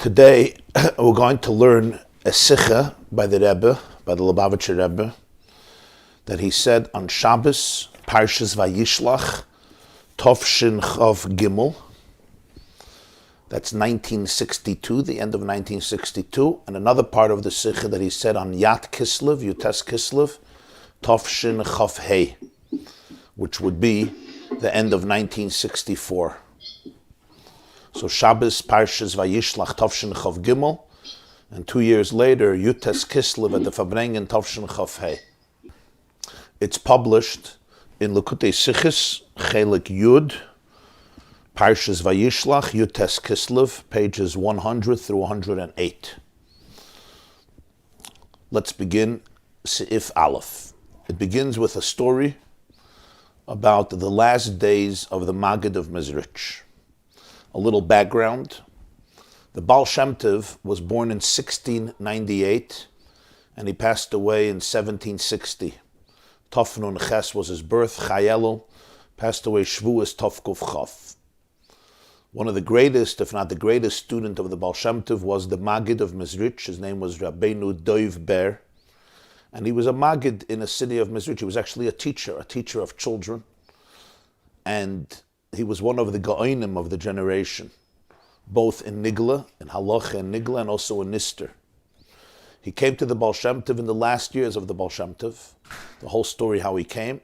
Today, we're going to learn a Sicha by the Rebbe, by the Lubavitcher Rebbe, that he said on Shabbos, Parshas Vayishlach, Tovshin Chav Gimel. That's 1962, the end of 1962. And another part of the Sicha that he said on Yat Kislev, Yutes Kislev, Tovshin Chav Hei, which would be the end of 1964. So Shabbos, Parshas Vayishlach, Tovshin Chav Gimel, and 2 years later, Yutes Kislev at the Fabrengen Tovshin Chav Hei. It's published in Likkutei Siches, Chelek Yud, Parshas Vayishlach, Yutes Kislev, pages 100 through 108. Let's begin Seif Aleph. It begins with a story about the last days of the Maggid of Mezrich. A little background. The Baal Shem Tov was born in 1698 and he passed away in 1760. Tov Nun Ches was his birth. Chayelu passed away Shvuas Tov Kuf Chaf. One of the greatest, if not the greatest student of the Baal Shem Tov was the Maggid of Mezrich. His name was Rabbi Doiv Ber. And he was a Maggid in a city of Mezrich. He was actually a teacher of children. And he was one of the Gaonim of the generation, both in Nigla, in Halacha and Nigla, and also in Nister. He came to the Baal Shem Tov in the last years of the Baal Shem Tov, the whole story how he came,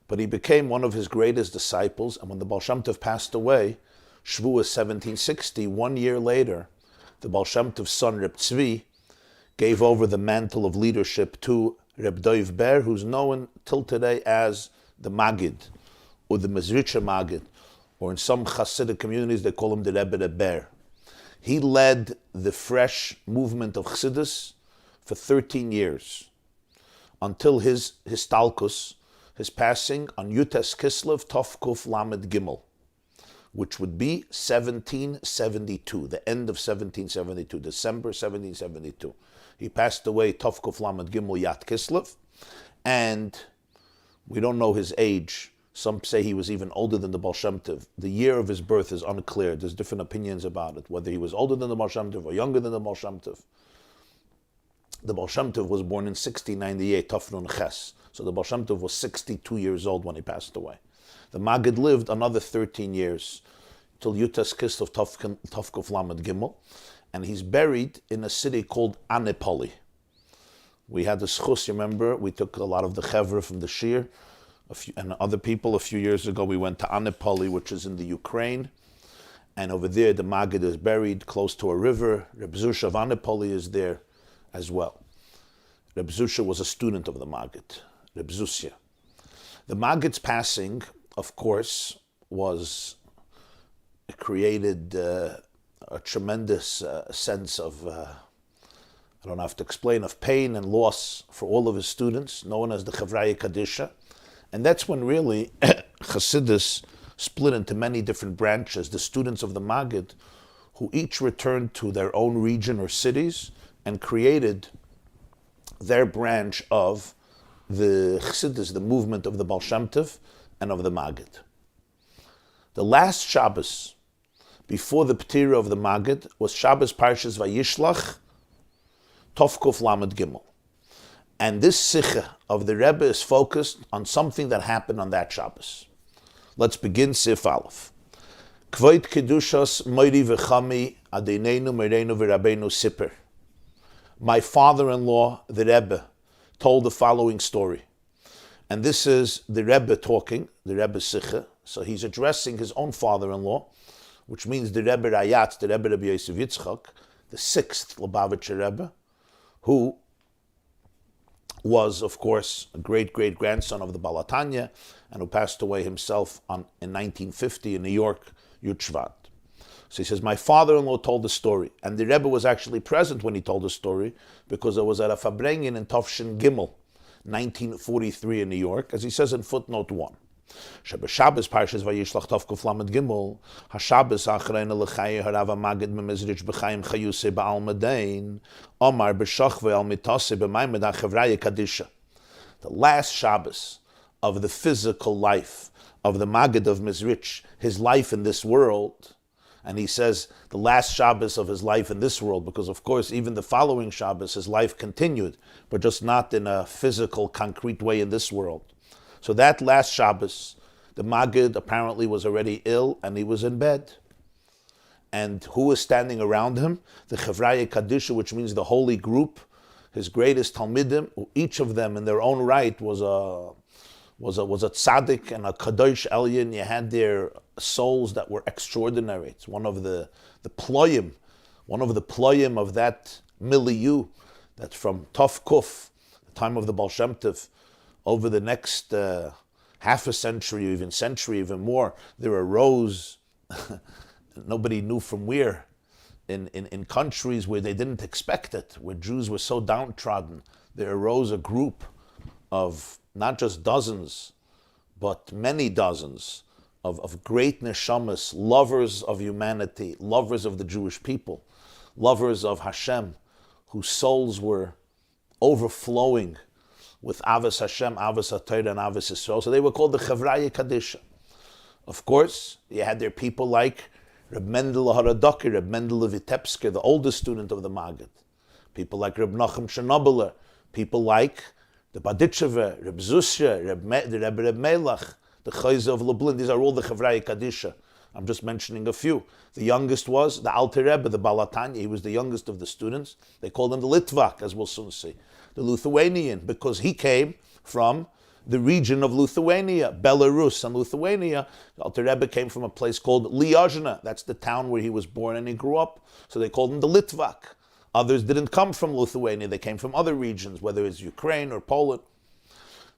but he became one of his greatest disciples, and when the Baal Shem Tov passed away, Shvuas 1760, 1 year later, the Baal Shem Tov's son Reb Tzvi gave over the mantle of leadership to Reb Doiv Ber, who's known till today as the Maggid, or the Mezricher Maggid, or in some Hasidic communities they call him the Rebbe Ber. He led the fresh movement of Chassidus for 13 years, until his Talkus, his passing on Yutes Kislev Tov Kuf Lamed Gimel, which would be 1772, the end of 1772, December 1772. He passed away Tov Kuf Lamed Gimel Yat Kislev, and we don't know his age. Some say he was even older than the Baal Shem Tov. The year of his birth is unclear. There's different opinions about it, whether he was older than the Baal Shem Tov or younger than the Baal Shem Tov. The Baal Shem Tov was born in 1698, Tov Nun Ches. So the Baal Shem Tov was 62 years old when he passed away. The Maggid lived another 13 years, till Yutes Kislev Tov Kuf Lamed Gimel, and he's buried in a city called Anipoli. We had the Sichos, remember, we took a lot of the Chevra from the Shir, and other people. A few years ago, we went to Anipoli, which is in the Ukraine, and over there, the Maggid is buried close to a river. Reb Zusha of Anipoli is there as well. Reb Zusha was a student of the Maggid, Reb Zusya. The Maggid's passing, of course, created a tremendous sense of, I don't have to explain, of pain and loss for all of his students, known as the Chavraya Kadisha. And that's when really Chassidus split into many different branches. The students of the Maggid, who each returned to their own region or cities and created their branch of the Chassidus, the movement of the Baal Shem Tov and of the Maggid. The last Shabbos before the P'tira of the Maggid was Shabbos Parshas Vayishlach, Tov Kuf Lamed Gimel. And this Sicha of the Rebbe is focused on something that happened on that Shabbos. Let's begin Seif Aleph. Kvoit Kedushas Moiri V'chami Adeineinu Mereinu V'Rabbeinu Siper. My father-in-law, the Rebbe, told the following story. And this is the Rebbe talking, the Rebbe Sicha. So he's addressing his own father-in-law, which means the Rebbe Rayatz, the Rebbe Rabbi Yosef Yitzchak, the sixth Lubavitcher Rebbe, who was, of course, a great-great-grandson of the Baal HaTanya, and who passed away himself in 1950 in New York, Yud Shvat. So he says, my father-in-law told the story, and the Rebbe was actually present when he told the story, because it was at a Fabrengen in Tovshin Gimel, 1943 in New York, as he says in footnote 1. Shabbos Parshas Vayishlach Tov Kuf Lamed Gimel HaShabbos Achreinu L'Chayi Harav Maggid Memezrich B'Chaim Chayuse Ba'al Medain Omar B'Shachve Al Mitase B'Maimed HaChavraya Kadisha. The last Shabbos of the physical life of the Maggid of Mezrich, his life in this world, And he says the last Shabbos of his life in this world, because of course even the following Shabbos his life continued, but just not in a physical, concrete way in this world. So that last Shabbos, the Maggid apparently was already ill and he was in bed. And who was standing around him? The Chevraya Kadisha, which means the holy group, his greatest Talmidim. Each of them in their own right was a tzaddik and a kadosh elyon. You had their souls that were extraordinary. It's one of the ployim of that milieu, that from Tov Kuf, the time of the Baal Shem Tov, over the next half a century, even more, there arose, nobody knew from where, in countries where they didn't expect it, where Jews were so downtrodden, there arose a group of not just dozens, but many dozens of great neshamas, lovers of humanity, lovers of the Jewish people, lovers of Hashem, whose souls were overflowing with Avos Hashem, Avos HaTorah, and Avos Yisrael. So they were called the Chevraya Kadisha. Of course, you had their people like Reb Mendel Haradoki, Reb Mendel Vitebsker, the oldest student of the Maggid. People like Reb Nachum Chernobyler, people like the Baditchever, Reb Zusha, Reb Melach, the Chayze of Lublin. These are all the Chevraya Kadisha. I'm just mentioning a few. The youngest was the Alter Rebbe, the Balatanya. He was the youngest of the students. They called him the Litvak, as we'll soon see. The Lithuanian, because he came from the region of Lithuania, Belarus and Lithuania. The Alter Rebbe came from a place called Liozna. That's the town where he was born and he grew up. So they called him the Litvak. Others didn't come from Lithuania. They came from other regions, whether it's Ukraine or Poland.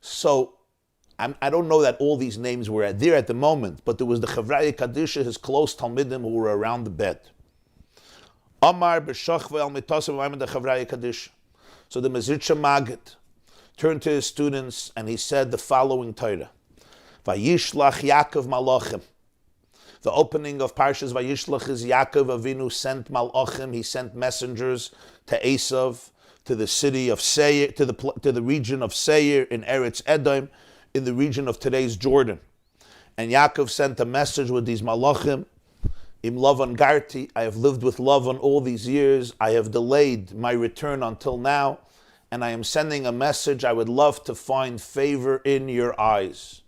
So I don't know that all these names were there at the moment, but there was the Chevraya Kadisha, his close Talmidim who were around the bed. Amar b'shachva al mitasav v'ayman the Chevraya Kadisha. So the Mezritcha Maggid turned to his students and he said the following Torah. Vayishlach Yaakov Malachim. The opening of Parshas Vayishlach is Yaakov Avinu sent Malachim. He sent messengers to Esav, to the city of Seir, to the region of Seir in Eretz Edom, in the region of today's Jordan. And Yaakov sent a message with these Malachim. Im Lavan Garti, I have lived with Lavan all these years. I have delayed my return until now. And I am sending a message. I would love to find favor in your eyes.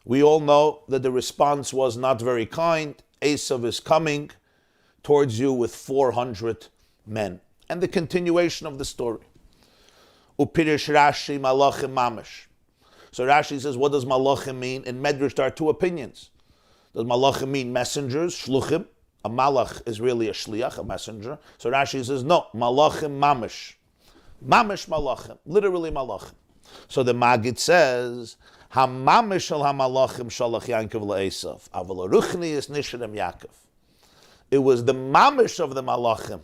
We all know that the response was not very kind. Esav is coming towards you with 400 men. And the continuation of the story. Upirish Rashi Malachim Mamish. So Rashi says, what does Malachim mean? In Medrash there are two opinions. Does Malachim mean messengers, shluchim? A malach is really a shliach, a messenger. So Rashi says, no, Malachim Mamish. Mamish Malachim, literally Malachim. So the Maggid says, Ha-mamish al-ha-malachim shalach Yankov la-Esav, aval aruchni is nishrem Yaakov. It was the mamish of the Malachim,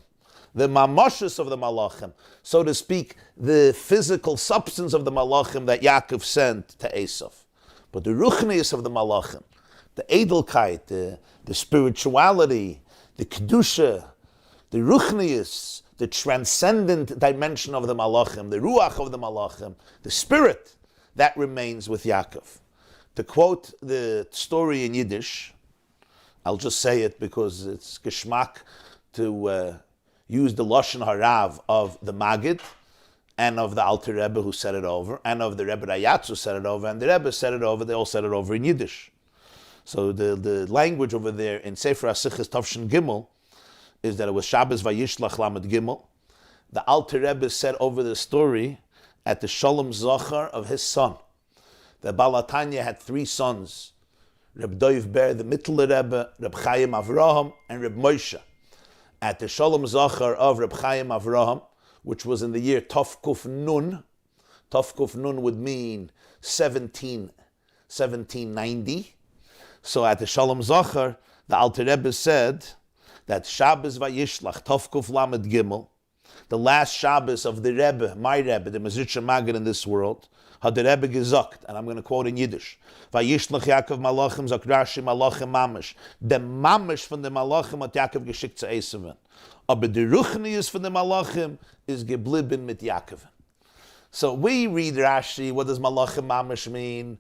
the mamoshes of the Malachim, so to speak, the physical substance of the Malachim that Yaakov sent to Esav. But the ruchnius of the Malachim, the edelkeit, the spirituality, the kedusha, the ruchnius, the transcendent dimension of the Malachim, the ruach of the Malachim, the spirit, that remains with Yaakov. To quote the story in Yiddish, I'll just say it because it's geschmack to use the Lashon Harav of the Maggid and of the Alter Rebbe who said it over, and of the Rebbe Rayatz who said it over, and the Rebbe said it over, they all said it over in Yiddish. So the language over there in Sefer HaSiches Tavshin Gimel is that it was Shabbos Vayishlach Lamed Gimel. The Alter Rebbe said over the story at the Shalom Zachar of his son. The Balatanya had three sons, Reb Doiv Ber, the Mittler Rebbe, Reb Chaim Avraham, and Reb Moshe. At the Shalom Zachar of Reb Chaim Avraham, which was in the year Tov Kuf Nun would mean 1790. So at the Shalom Zachar, the Alter Rebbe said that Shabbos Vayishlach, Tov Kuf Lamed Gimel, the last Shabbos of the Rebbe, my Rebbe, the Mezritcha Maggid in this world, had the Rebbe gesagt, and I'm going to quote in Yiddish, Vayishlach Yaakov Malachim zok Rashi Malachim Mamish. The Mamish from the Malachim hat Yaakov geschickt zu Esav. Aber the Ruchnius from the Malachim is geblieben mit Yaakov. So we read Rashi, what does Malachim Mamish mean?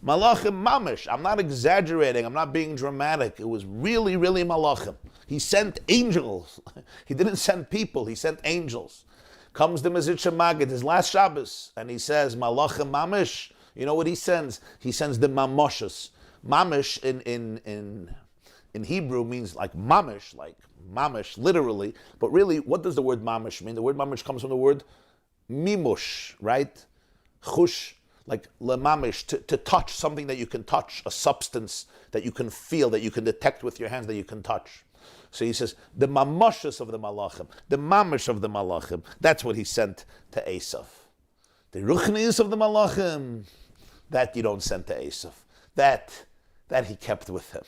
Malachim mamish. I'm not exaggerating. I'm not being dramatic. It was really, really malachim. He sent angels. He didn't send people. He sent angels. Comes the Mezritcher Maggid, his last Shabbos, and he says, Malachim mamish. You know what he sends? He sends the mamoshes. Mamish in Hebrew means like mamish, literally. But really, what does the word mamish mean? The word mamish comes from the word mimush, right? Chush, like lemamish, to touch, something that you can touch, a substance that you can feel, that you can detect with your hands, that you can touch. So he says, the mamoshes of the malachim, the mamish of the malachim, that's what he sent to Esav. The ruchnius of the malachim, that you don't send to Esav. That he kept with him.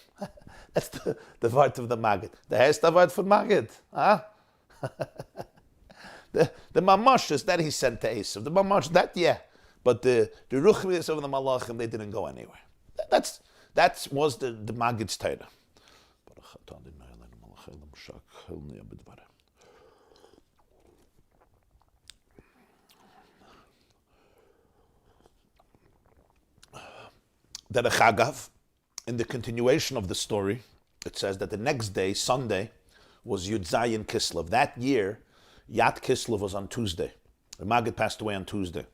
That's the word of the Maggid. The heißt the word for Maggid. Huh? the mamoshes, that he sent to Esav. The mamosh, that, yeah. But the ruchnius of the malachim, they didn't go anywhere. That was the Maggid's Torah. That a Chagav, in the continuation of the story, it says that the next day, Sunday, was Yud Zayin Kislev. That year, Yat Kislev was on Tuesday. The Maggid passed away on Tuesday.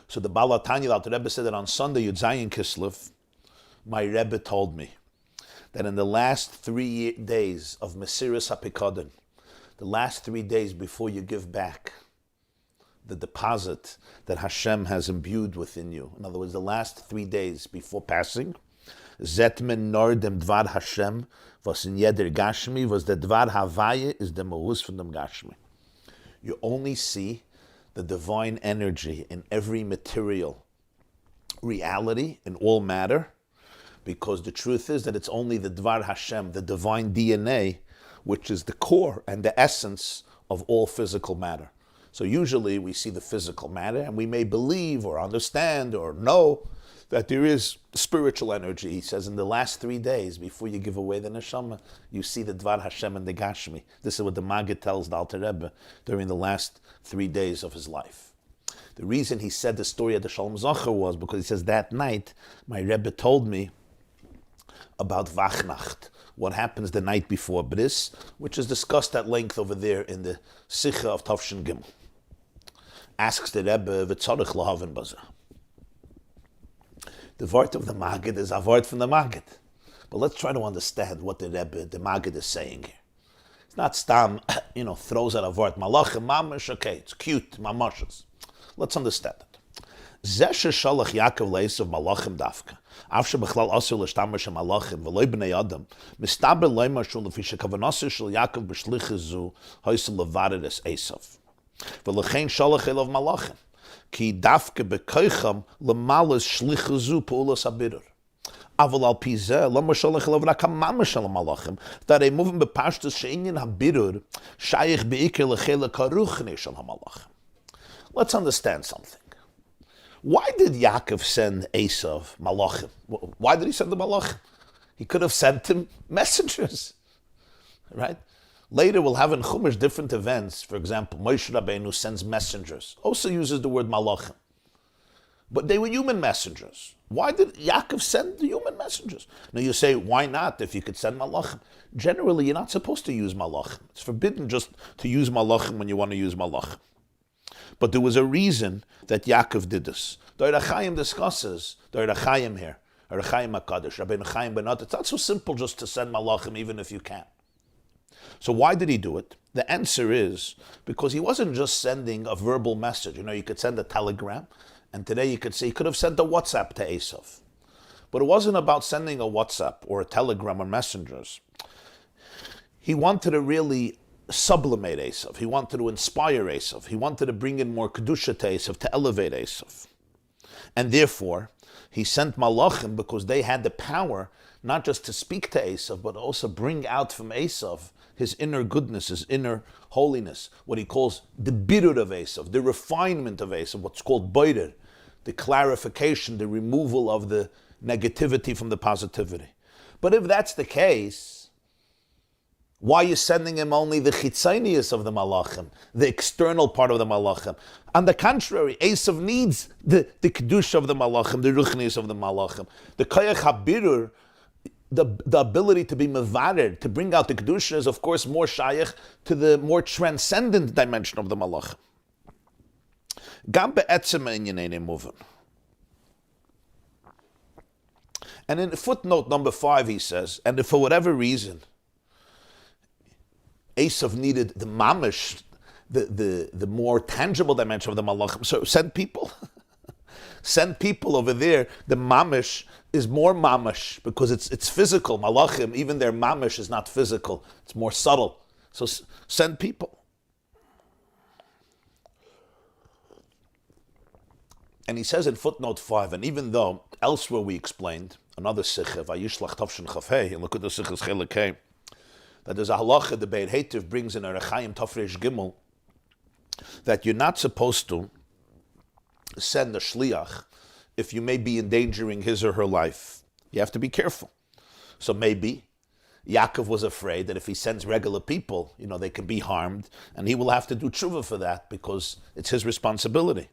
So the Baal HaTanya, the Rebbe said that on Sunday, Yud Zayin Kislev, my Rebbe told me that in the last 3 days of Mesiras HaPikadon, the last 3 days before you give back the deposit that Hashem has imbued within you. In other words, the last 3 days before passing, Zetmen nor dem Dvar Hashem, was in jeder Gashmi, was the Dvar Havaye is the Mohus from dem Gashmi. You only see the divine energy in every material reality, in all matter, because the truth is that it's only the Dvar Hashem, the divine DNA, which is the core and the essence of all physical matter. So usually we see the physical matter and we may believe or understand or know that there is spiritual energy. He says in the last 3 days before you give away the neshama, you see the Dvar Hashem and the Gashmi. This is what the Maggid tells the Alter Rebbe during the last 3 days of his life. The reason he said the story at the Shalom Zocher was because he says that night my Rebbe told me about Vachnacht, what happens the night before Bris, which is discussed at length over there in the Sichos of Tavshin Gimel. Asks the Rebbe, v'tzarich lahaven baza. The word of the Maggid is a word from the Maggid. But let's try to understand what the Rebbe, the Maggid, is saying here. It's not stam, throws out a word. Malachim, mamash, okay, it's cute, mamashas. Let's understand it. Zeh shalach Yaakov le'esav malachim dafka. Afshe b'chlal asur l'shtamesh malachim v'loy b'nei adam. Mistaber loymar shul lefi shekavanasur shel Yaakov b'shlichus zu hoysel levared es Esav. V'lechein shalach elav malachim. Ki dafka b'koicham l'malas shlichus zu p'ulas habirur. Aval al pi zeh lama shalach elav rak hamamash shel malachim. That a moving b'pashtus she'inyan habirur shayich be'ikir l'chelek haruchni shel hamalachim. Let's understand something. Why did Yaakov send Esav malachim? Why did he send the malachim? He could have sent him messengers, right? Later we'll have in Chumash different events. For example, Moshe Rabbeinu sends messengers. Also uses the word malachim. But they were human messengers. Why did Yaakov send the human messengers? Now you say, why not if you could send malachim? Generally, you're not supposed to use malachim. It's forbidden just to use malachim when you want to use malachim. But there was a reason that Yaakov did this. The Ohr HaChaim discusses, the Ohr HaChaim here, Ohr HaChaim HaKadosh, Rabbeinu Chaim Ben Nat, it's not so simple just to send malachim even if you can. So why did he do it? The answer is because he wasn't just sending a verbal message. You could send a telegram, and today you could say he could have sent a WhatsApp to Esav. But it wasn't about sending a WhatsApp or a telegram or messengers. He wanted to really sublimate Esav. He wanted to inspire Esav. He wanted to bring in more kedusha to Esav, to elevate Esav. And therefore, he sent malachim because they had the power not just to speak to Esav, but also bring out from Esav his inner goodness, his inner holiness, what he calls the birur of Esav, the refinement of Esav, what's called boirer, the clarification, the removal of the negativity from the positivity. But if that's the case, Why are you sending him only the chitzonius of the malachim, the external part of the malachim? On the contrary, Esav needs the kedusha of the malachim, the ruchnius of the malachim. The koyach habirur, the ability to be mevarer, to bring out the kedusha, is of course more shayach to the more transcendent dimension of the malachim. Gam be'etzem inyanei muvan. And in footnote number 5, he says, and if for whatever reason Esav needed the mamish, the more tangible dimension of the malachim, so send people. Send people over there. The mamish is more mamish because it's physical. Malachim, even their mamish is not physical. It's more subtle. So send people. And he says in footnote 5, and even though elsewhere we explained, another Sichos, Vayishlach Tavshin Chafei, and look at the Sichos Chelek, that there's a halacha, the Beit Hetiv brings in a Rechaim Tafresh Gimel, that you're not supposed to send a shliach if you may be endangering his or her life. You have to be careful. So maybe Yaakov was afraid that if he sends regular people, they can be harmed, and he will have to do tshuva for that because it's his responsibility.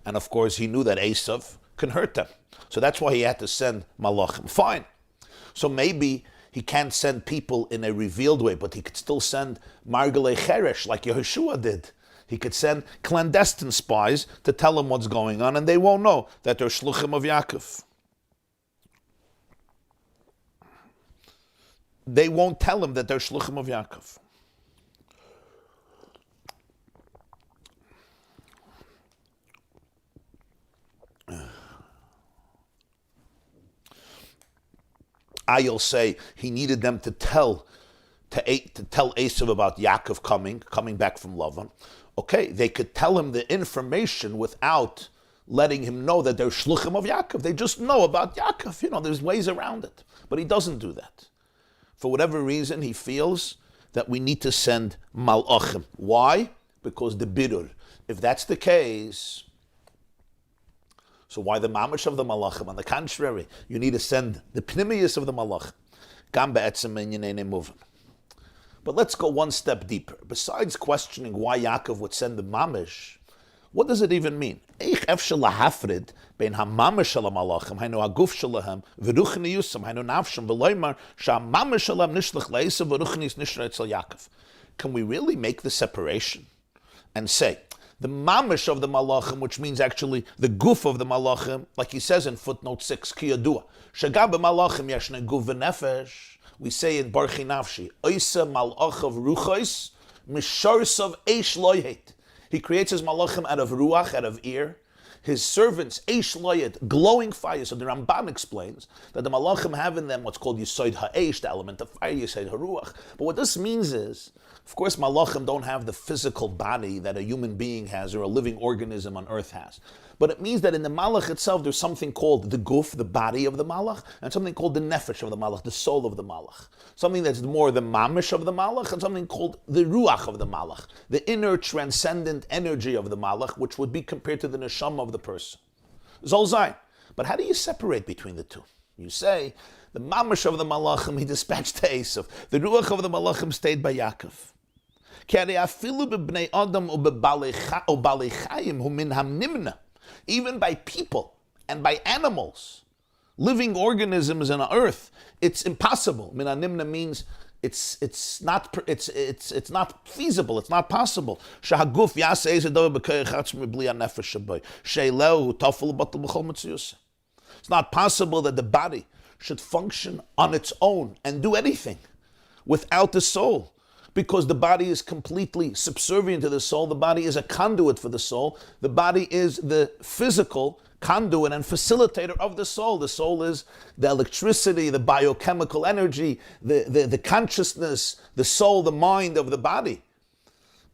And of course, he knew that Esav can hurt them. So that's why he had to send malachim. Fine. So maybe he can't send people in a revealed way, but he could still send margalei cheresh like Yehoshua did. He could send clandestine spies to tell them what's going on, and they won't know that they're shluchim of Yaakov. They won't tell him that they're shluchim of Yaakov. I'll say he needed them to tell Esav about Yaakov coming back from Lavan. Okay, they could tell him the information without letting him know that they're shluchim of Yaakov. They just know about Yaakov. There's ways around it. But he doesn't do that. For whatever reason, he feels that we need to send malachim. Why? Because the birur. If that's the case, so why the mamash of the malachim? On the contrary, you need to send the pnimius of the malachim. Gam be'etzem inyanei muvan. But let's go one step deeper. Besides questioning why Yaakov would send the mamish, what does it even mean? Eich efshel lahafrid bein hamamish shel hamalachim, hainu haguf shelahem, v'ruchni yusam, hainu nafsham, v'loymar, sha'hamamish shalem nishlach le'esav, v'ruchni is nishra etzel Yaakov. Can we really make the separation and say, the mamish of the malachim, which means actually the guf of the malachim, like he says in footnote 6, ki yadua, shagab malachim yeshne guf v'nefesh, we say in Barchi Nafshi, Oisa Malachav Ruchos, Misharsav Eish Loyhet. He creates his malachim out of ruach, out of ear. His servants, Eish Loyhet, glowing fire. So the Ramban explains that the malachim have in them what's called Yesod HaEish, the element of fire, Yesod HaRuach. But what this means is, of course, malachim don't have the physical body that a human being has or a living organism on earth has. But it means that in the malach itself, there's something called the guf, the body of the malach, and something called the nefesh of the malach, the soul of the malach. Something that's more the mamish of the malach, and something called the ruach of the malach, the inner transcendent energy of the malach, which would be compared to the neshama of the person. Zol zayin. But how do you separate between the two? You say, the mamish of the malachim, he dispatched to Esav. The ruach of the malachim stayed by Yaakov. Even by people and by animals, living organisms on earth, it's impossible. Min hanimna means it's not feasible. It's not possible. Shahaguf yaseh ezedav b'koyach bli hanefesh shaboy sheileu tafel batel b'chol mitzuyos. It's not possible that the body should function on its own and do anything without the soul. Because the body is completely subservient to the soul. The body is a conduit for the soul. The body is the physical conduit and facilitator of the soul. The soul is the electricity, the biochemical energy, the consciousness, the soul, the mind of the body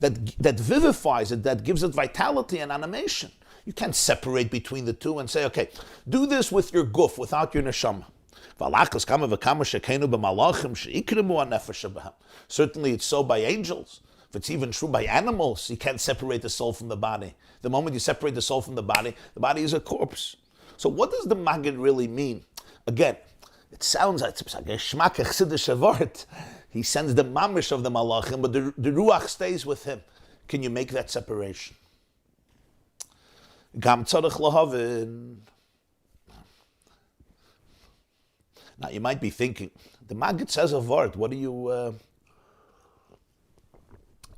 that vivifies it, that gives it vitality and animation. You can't separate between the two and say, okay, do this with your guf, without your neshama. Certainly it's so by angels. If it's even true by animals, you can't separate the soul from the body. The moment you separate the soul from the body is a corpse. So what does the Maggid really mean? Again, it sounds like He sends the mamish of the malachim, but the ruach stays with him. Can you make that separation? Gam tzarech lahavin. Now you might be thinking, the Maggid says a word. What do you?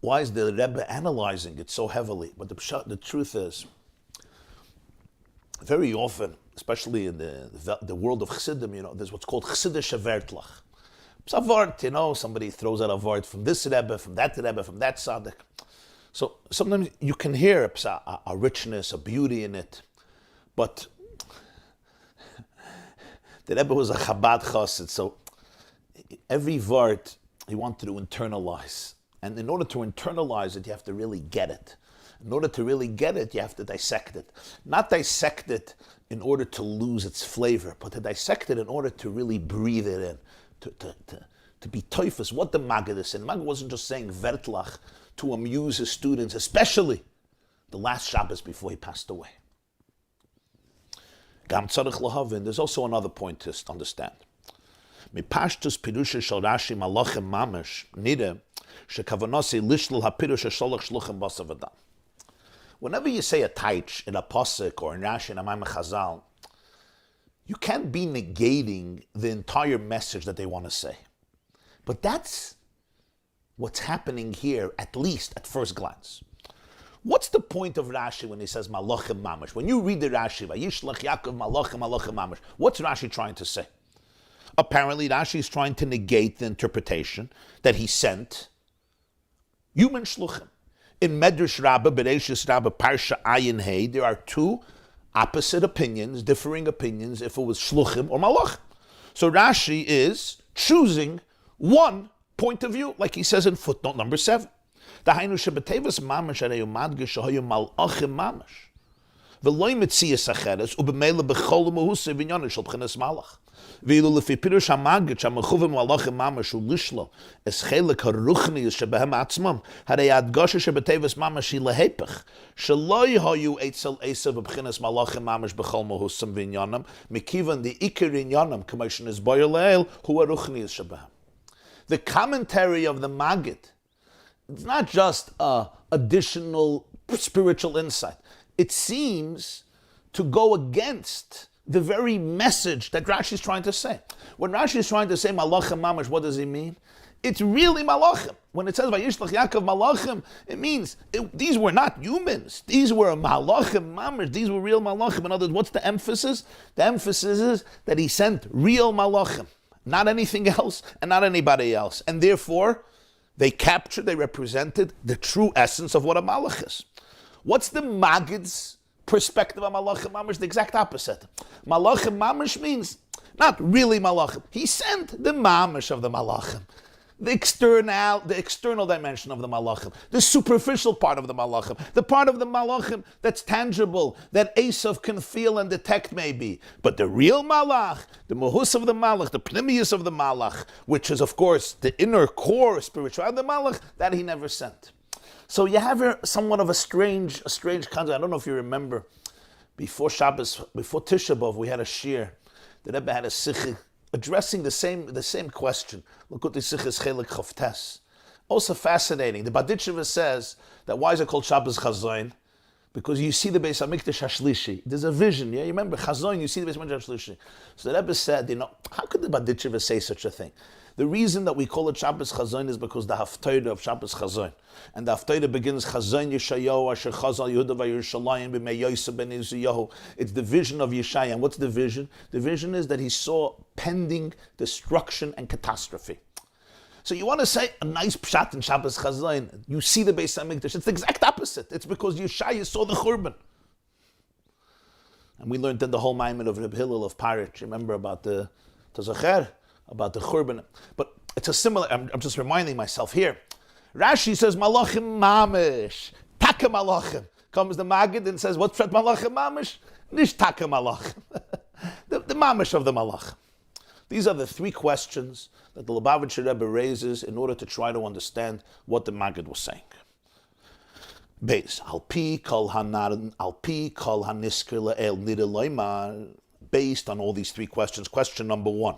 Why is the Rebbe analyzing it so heavily? But the truth is, very often, especially in the world of Chassidim, there's what's called Chassidische Vayishlach. It's a word, somebody throws out a word from this Rebbe, from that Rebbe, from that Tzaddik. So sometimes you can hear a richness, a beauty in it, but the Rebbe was a Chabad Chassid, so every word he wanted to internalize. And in order to internalize it, you have to really get it. In order to really get it, you have to dissect it. Not dissect it in order to lose its flavor, but to dissect it in order to really breathe it in, to be toifus. What the Maggid is saying. The Maggid wasn't just saying Vayishlach to amuse his students, especially the last Shabbos before he passed away. Gam tzarech lahavin. There's also another point to understand. Mipashtus pirusha shel Rashi malachim mamash nida shekavanasi lishlul hapirusha sholach shluchim basavadam. Whenever you say a taich in a pasuk or in Rashi and a Maimon Chazal, you can't be negating the entire message that they want to say. But that's what's happening here, at least at first glance. What's the point of Rashi when he says malachim mamash? When you read the Rashi, Vayishlach Yaakov malachim mamash, what's Rashi trying to say? Apparently Rashi is trying to negate the interpretation that he sent human shluchim. In Medrash Rabbah, Bereishis Rabbah, Parsha Ayin Hey, there are two opposite opinions, differing opinions, if it was shluchim or malach. So Rashi is choosing one point of view, like he says in footnote number 7. Dahainu shebetevas mamash areyu madgish shahayu malachim mamash. V'loi metzias acheres, ubemele b'chol u'muhusa v'inyanim shel b'chinas malach. V'ilu lefi pirush ha-Maggid sh'amachuvim malachim mamash u'lishlo es chelek ha-ruchnius shebehem atzmam harei adgasha shebetevas mamash hi lehepech sheloi hayu eitzel esav b'chinas malachim mamash b'chol u'muhusa v'inyanim mikivan the ikir inyanim k'moshen is boyer le'el hu ha-ruchnius shebehem. The commentary of the Maggid, it's not just additional spiritual insight. It seems to go against the very message that Rashi is trying to say. When Rashi is trying to say malachim mamash, what does he mean? It's really malachim. When it says Vayishlach Yaakov malachim, it means these were not humans. These were malachim mamash. These were real malachim. In other words, what's the emphasis? The emphasis is that he sent real malachim, not anything else and not anybody else. And therefore, they represented the true essence of what a malach is. What's the Maggid's perspective on malachim mamash? The exact opposite. Malachim mamash means not really malachim. He sent the mamash of the malachim, the external dimension of the malachim, the superficial part of the malachim, the part of the malachim that's tangible, that Esav can feel and detect maybe. But the real malach, the muhus of the malach, the pnimius of the malach, which is of course the inner core spirituality of the malach, that he never sent. So you have somewhat of a strange concept. I don't know if you remember, before Shabbos, before Tisha B'Av, we had a shir. The Rebbe had a Sichos addressing the same question. Likkutei Siches Chelek Chavtes. Also fascinating. The Baditsheva says that why is it called Shabbos Chazoin? Because you see the Beis HaMikdash Hashlishi. There's a vision. Yeah, you remember Chazoin. You see the Beis HaMikdash Hashlishi. So the Rebbe said, how could the Baditsheva say such a thing? The reason that we call it Shabbos Chazoin is because the Haftarah of Shabbos Chazoin. And the Haftarah begins, Chazoin Yeshayahu Asher Chazal Yehuda Vayerushalayim B'mei Yosef ben Uziyahu. It's the vision of Yeshaya. And what's the vision? The vision is that he saw pending destruction and catastrophe. So you want to say a nice pshat in Shabbos Chazoin, you see the Beis HaMikdash. It's the exact opposite. It's because Yeshaya saw the Churban. And we learned in the whole Maimon of Reb Hillel of Parit, remember about the Tazacher, about the Churban. But it's a similar, I'm just reminding myself here. Rashi says, Malachim Mamish, Taka Malachim. Comes the Maggid and says, what's that Malachim Mamish? Nish Taka Malachim. the Mamish of the Malachim. These are the three questions that the Lubavitcher Rebbe raises in order to try to understand what the Maggid was saying. Beis, Alpi kol hanisker la'el nida loymar. Based on all these three questions, question number 1.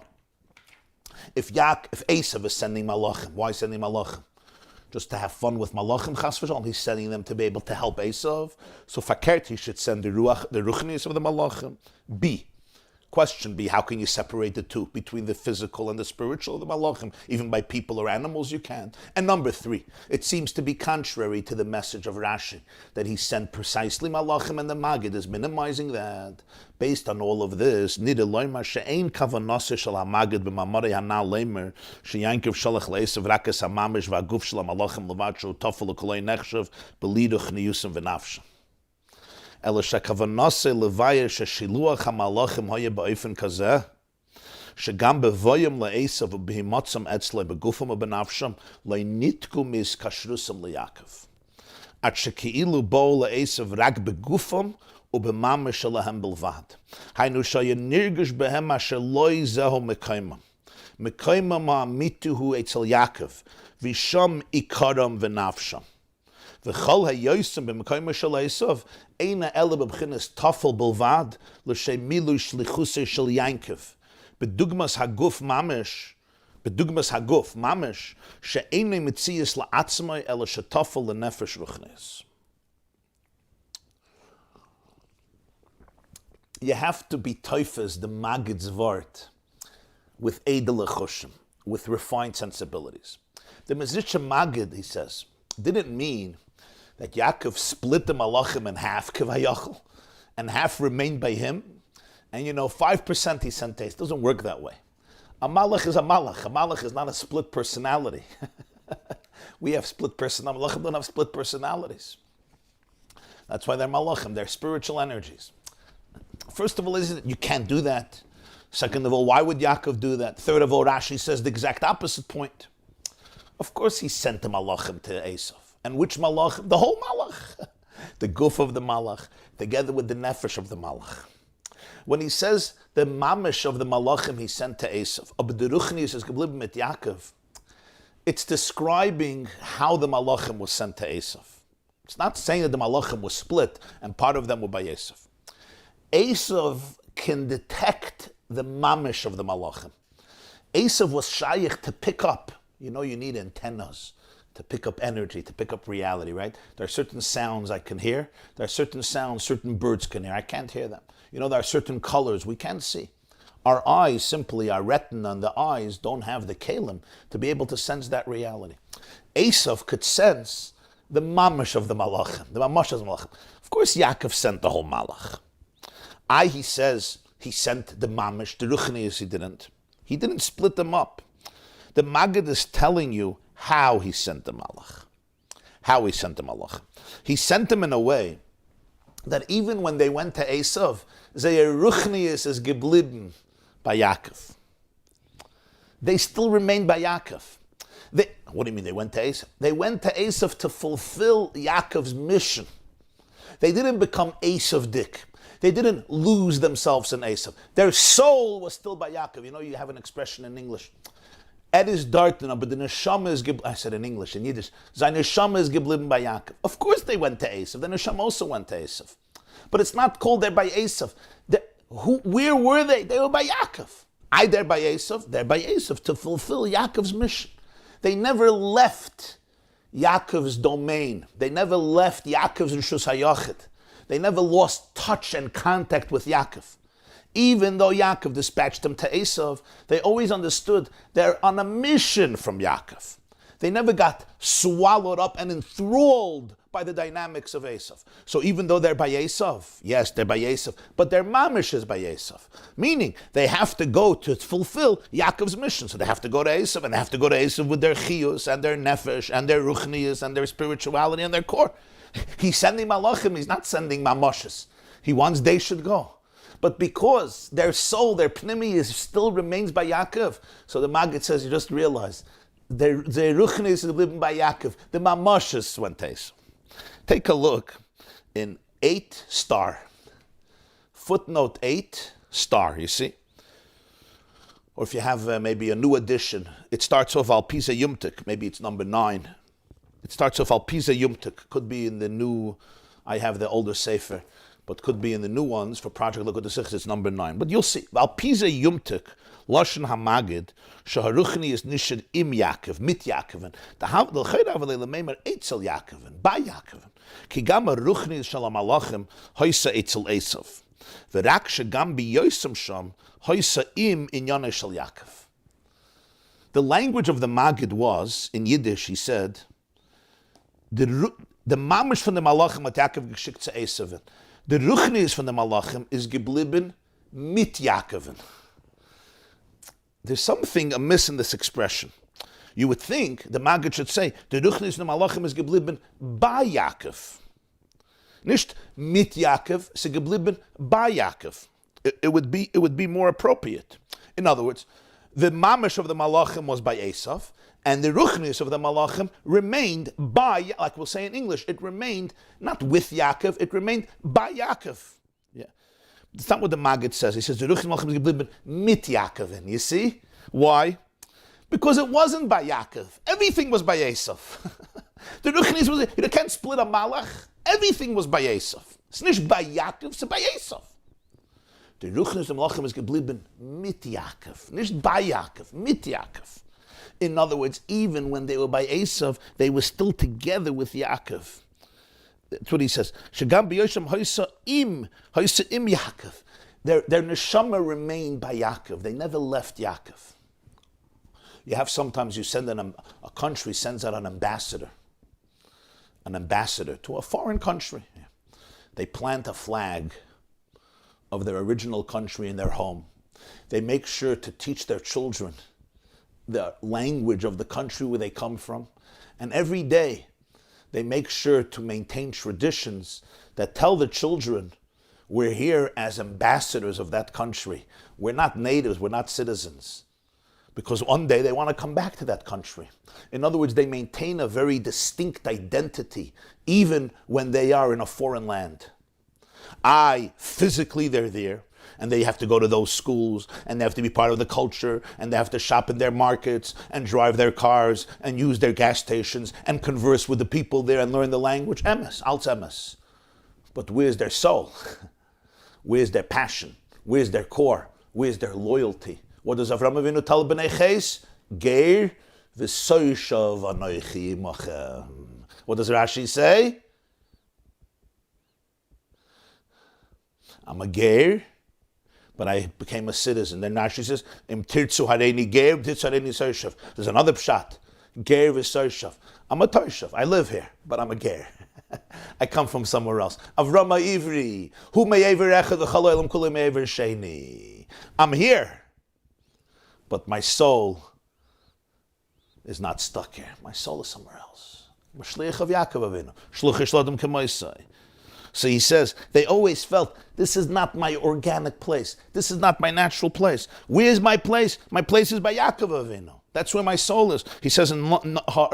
If Esav is sending malachim, why sending malachim? Just to have fun with malachim, chas v'shalom. He's sending them to be able to help Esav. So fakert, he should send the ruchnis of the malachim. B. Question B, how can you separate the two, between the physical and the spiritual of the malachim? Even by people or animals, you can't. And number 3, it seems to be contrary to the message of Rashi, that he sent precisely malachim, and the Maggid is minimizing that. Based on all of this, nida loymar she'ein kavanase shel ha-Maggid b'mamorei hana leimer she'yankiv shalach le'esav rakas ha-mamish v'aguf shel ha-malachim levatshu tofel l'kolei nechshav b'liduch niyusim v'nafshim. אלא שהכוונוסי לוויה ששילוח המלאכים היה באופן כזה, שגם בבוים לעשב ובהימוצם אצלי בגופם ובנפשם, לא ניתקו מהתקשרוסם ליעקב. עד שכאילו באו לעשב רק בגופם ובממש שלהם בלבד. היינו שהיה נרגש בהם אשר לא יזהו מקיימם. מקיימם האמיתי הוא אצל יעקב, ושם עיקרם ונפשם. וכל היוסם במקום של עשיו, אין האלה בבחינס תופל בלבד, לשם מילוי שליחוסי של ינקב. בדוגמס הגוף ממש, שאין מציאס לעצמי, אלא שתופל לנפש רוחניס. You have to be toifes, the Maggid's word, with edel chushim, with refined sensibilities. The Mezritcher Maggid, he says, didn't mean that Yaakov split the malachim in half, kivayachal, and half remained by him. And 5% he sent taste. Doesn't work that way. A malach is a malach. A malach is not a split personality. We have split personalities. Malachim don't have split personalities. That's why they're malachim. They're spiritual energies. First of all, you can't do that. Second of all, why would Yaakov do that? Third of all, Rashi says the exact opposite point. Of course he sent the malachim to Esav. And which malach? The whole malach. The guf of the malach, together with the nefesh of the malach. When he says the mamish of the malachim he sent to Esav, Abduruchnis is geblieben mit Yaakov, it's describing how the malachim was sent to Esav. It's not saying that the malachim was split and part of them were by Esav. Esav can detect the mamish of the malachim. Esav was shaykh to pick up. You need antennas to pick up energy, to pick up reality, right? There are certain sounds I can hear. There are certain sounds certain birds can hear. I can't hear them. There are certain colors we can't see. Our eyes, simply our retina and the eyes, don't have the kalim to be able to sense that reality. Esav could sense the mamash of the malachim, the mamash of the malachim. Of course, Yaakov sent the whole malach. He says he sent the mamash, the ruchnius he didn't. He didn't split them up. The Maggid is telling you how he sent the malach. He sent them in a way that even when they went to Esav, Zeir Ruchnius is geblieben by Yaakov. They still remained by Yaakov. What do you mean they went to Esav? They went to Esav to fulfill Yaakov's mission. They didn't become Esav dik. They didn't lose themselves in Esav. Their soul was still by Yaakov. You have an expression in English. Ed is dartena, but the neshama is I said in English, in Yiddish, sein neshama is geblieben by Yaakov. Of course they went to Esav. The neshama also went to Esav. But it's not called they're by Esav. Where were they? They were by Yaakov. They're by Esav. They're by Esav to fulfill Yaakov's mission. They never left Yaakov's domain. They never left Yaakov's Rishus HaYachid. They never lost touch and contact with Yaakov. Even though Yaakov dispatched them to Esav, they always understood they're on a mission from Yaakov. They never got swallowed up and enthralled by the dynamics of Esav. So even though they're by Esav, yes, they're by Esav, but their mamish is by Esav. Meaning, they have to go to fulfill Yaakov's mission. So they have to go to Esav, and they have to go to Esav with their chiyus, and their nefesh, and their ruchnius, and their spirituality, and their core. He's sending malachim, he's not sending mamoshes. He wants they should go. But because their soul, their pnimi still remains by Yaakov, so the Maggid says, you just realize, their ruchnis is living by Yaakov. The mamoshes went to Esav. Take a look in 8 star. Footnote 8 star, you see? Or if you have maybe a new edition, it starts off Al Pisa Yumtik, maybe it's number 9. It starts off Al Pisa Yumtik, could be in the new, I have the older Sefer. but could be in the new ones. For Project Likkutei Sichos, it's number 9. But you'll see. Al Pize Yumtik, Lashon HaMaggid, Shaharuchni is Nishad Im Yaakov, Mit Yaakoven. The L'chayr Avalei L'meimer Eitzel Yaakoven, By Yaakoven. Ki gam HaRuchni Shalom Alachim, Hoysa Eitzel Esav. V'rak shegam biyosim sham, Hoysa Im Inyane Shal Yaakov. The language of the Maggid was, in Yiddish, he said, the mamish from the Malachim at Yaakov geschickt zu Esav. The Ruchnis from the Malachim is geblieben mit Yaakoven. There's something amiss in this expression. You would think the Maggid should say, the Ruchnis from the Malachim is geblieben by Yaakov. Nicht mit Yaakov, se geblieben by Yaakov. It would be more appropriate. In other words, the mamish of the Malachim was by Esav, and the Ruchnis of the Malachim remained by, like we'll say in English, it remained not with Yaakov, it remained by Yaakov. Yeah, that's not what the Maggid says. He says the Ruchnis Malachim is geblieben mit Yaakovin. You see why? Because it wasn't by Yaakov. Everything was by Esav. The Ruchnis was, you can't split a Malach. Everything was by Esav. It's not by Yaakov, it's by Esav. The Ruchnis the Malachim is geblieben mit Yaakov, nicht by Yaakov, mit Yaakov. In other words, even when they were by Esav, they were still together with Yaakov. That's what he says. Shegam b'yosham hoysa im Yaakov. Their neshama remained by Yaakov. They never left Yaakov. You have sometimes you send a country sends out an ambassador to a foreign country. They plant a flag of their original country in their home. They make sure to teach their children the language of the country where they come from. And every day, they make sure to maintain traditions that tell the children, we're here as ambassadors of that country. We're not natives, we're not citizens. Because one day they want to come back to that country. In other words, they maintain a very distinct identity, even when they are in a foreign land. Physically they're there, and they have to go to those schools, and they have to be part of the culture, and they have to shop in their markets, and drive their cars, and use their gas stations, and converse with the people there, and learn the language. Emes, als emes. But where's their soul? Where's their passion? Where's their core? Where's their loyalty? What does Avraham Avinu tell Bnei Ches? Geir v'soyshav anoichi imachem. What does Rashi say? I'm a ger, but I became a citizen. Then Rashi says, Im tirtzu hareini ger, tirtzu hareini soyshav. There's another pshat. Ger v'soyshav. I'm a toyshav. I live here, but I'm a ger. I come from somewhere else. Avrama Ivri. Hu me'ever echad v'chalo elam kule me'ever sheni. I'm here, but my soul is not stuck here. My soul is somewhere else. Shliach of Yaakov Avinu. Shluch Yishlodem K'moisai. So he says, they always felt, this is not my organic place. This is not my natural place. Where's my place? My place is by Yaakov Avinu. That's where my soul is. He says in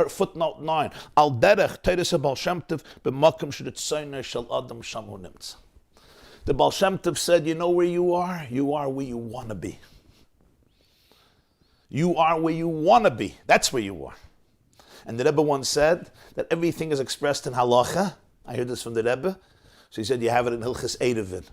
footnote 9, Al derech teres Baal Shem Tov b'makom sh'ritzoyner shel adam sham hu nimtza. The Baal Shem Tov said, you know where you are? You are where you want to be. You are where you want to be. That's where you are. And the Rebbe once said that everything is expressed in halacha. I heard this from the Rebbe. So he said you have it in Hilchos Eiduvin.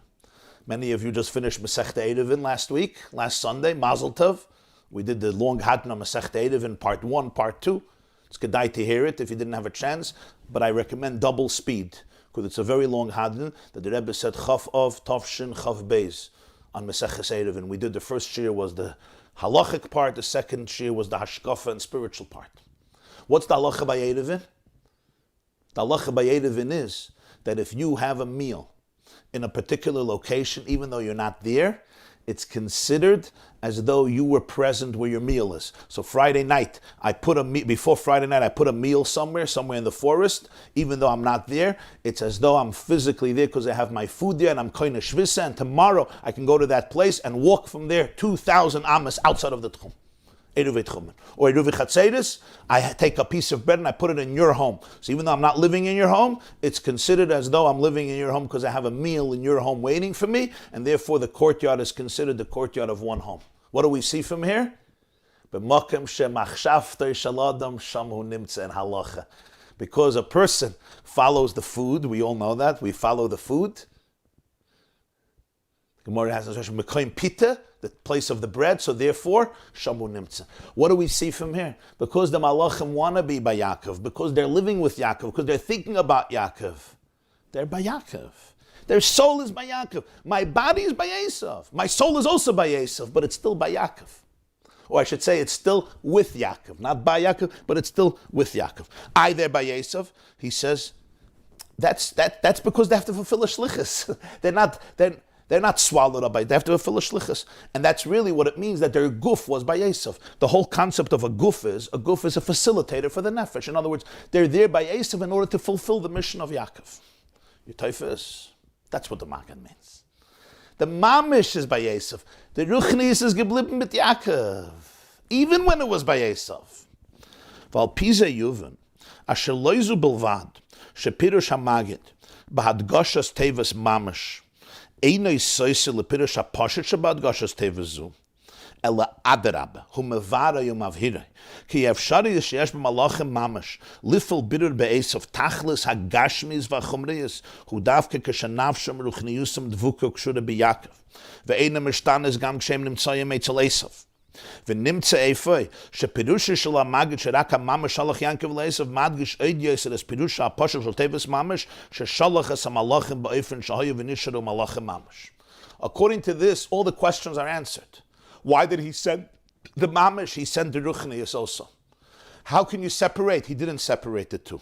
Many of you just finished Masechta Eiduvin last Sunday, Mazel Tov. We did the long Hatna Masechta Eiduvin, part 1, part 2. It's kedai to hear it if you didn't have a chance, but I recommend double speed, because it's a very long Hadin that the Rebbe said Chaf of Tavshin Chaf Beis on Masechta Eiduvin. We did the first shir was the halachic part, the second shir was the hashkafa and spiritual part. What's the halacha by Eiduvin? The halacha by Eiduvin is that if you have a meal in a particular location, even though you're not there, it's considered as though you were present where your meal is. So Friday night, before Friday night, I put a meal somewhere in the forest, even though I'm not there. It's as though I'm physically there because I have my food there and I'm koine shvisa, and tomorrow I can go to that place and walk from there 2,000 amas outside of the tchum. Eruv Tchumen. Or Eruv Chatzeris, I take a piece of bread and I put it in your home. So even though I'm not living in your home, it's considered as though I'm living in your home because I have a meal in your home waiting for me, and therefore the courtyard is considered the courtyard of one home. What do we see from here? Because a person follows the food, we all know that, we follow the food, Gemara has Mekoim Pita, the place of the bread, so therefore, Shamu Nimtza. What do we see from here? Because the Malachim want to be by Yaakov, because they're living with Yaakov, because they're thinking about Yaakov, they're by Yaakov. Their soul is by Yaakov. My body is by Esav. My soul is also by Esav, but it's still by Yaakov. Or I should say it's still with Yaakov. Not by Yaakov, but it's still with Yaakov. They're by Esav. He says, that's because they have to fulfill a shlichus. They're not swallowed up by it. They have to fulfill a shlichus. And that's really what it means, that their guf was by Esav. The whole concept of a guf is a facilitator for the nefesh. In other words, they're there by Esav in order to fulfill the mission of Yaakov. Your teifus. That's what the Maggid means. The mamish is by Esav. The ruchnis is geblieben mit Yaakov, even when it was by Esav. Val pize yuven, asher loizu belvad, shepirush ha-Maggid, bahadgoshas tevas mamish, einoi soise lepirush ha-poshet shabadgoshas tevas zu, ela adarab, hu mevara yom avhirei, ki yevshari yesheyesh b'malachim mamash, lifel birur be'esav tachlis hagashmis v'chumriyas, hu davke kashanavsham ruchniyusam dvuko kshura b'Yaakov, ve'ena mishtanes gam kshem nimtzayim eitzel Esav. V'nimtza eifoi, shepirusha shel ha-Maggid sherak ha-mamash shalach Yaakov le'esav madgish oid yosel es pirusha ha-poshet shel tevas mamash, sheshalach es ha-malachim ba'ofen shahayu v'nisharu malachim mamash. According to this, all the questions are answered. Why did he send the mamish? He sent the ruchnius also. How can you separate? He didn't separate the two.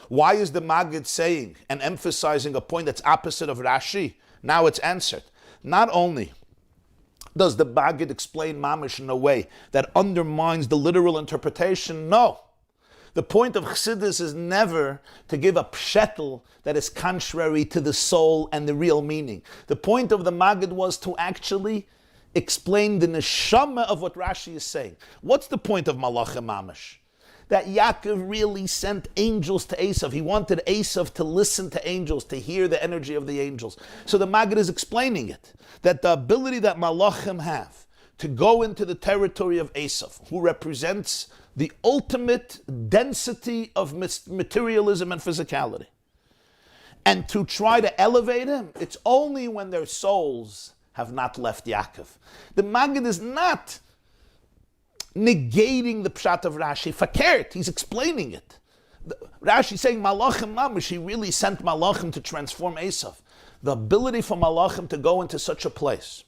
Why is the Maggid saying and emphasizing a point that's opposite of Rashi? Now it's answered. Not only does the Maggid explain mamish in a way that undermines the literal interpretation, no. The point of Chassidus is never to give a pshetel that is contrary to the soul and the real meaning. The point of the Maggid was to actually explain the neshama of what Rashi is saying. What's the point of Malachim Mamish? That Yaakov really sent angels to Esav. He wanted Esav to listen to angels, to hear the energy of the angels. So the Maggid is explaining it, that the ability that Malachim have to go into the territory of Esav, who represents the ultimate density of materialism and physicality, and to try to elevate him, it's only when their souls have not left Yaakov. The Maggid is not negating the pshat of Rashi. Fakert, he's explaining it. Rashi is saying Malachim Mamish, he really sent Malachim to transform Esav. The ability for Malachim to go into such a place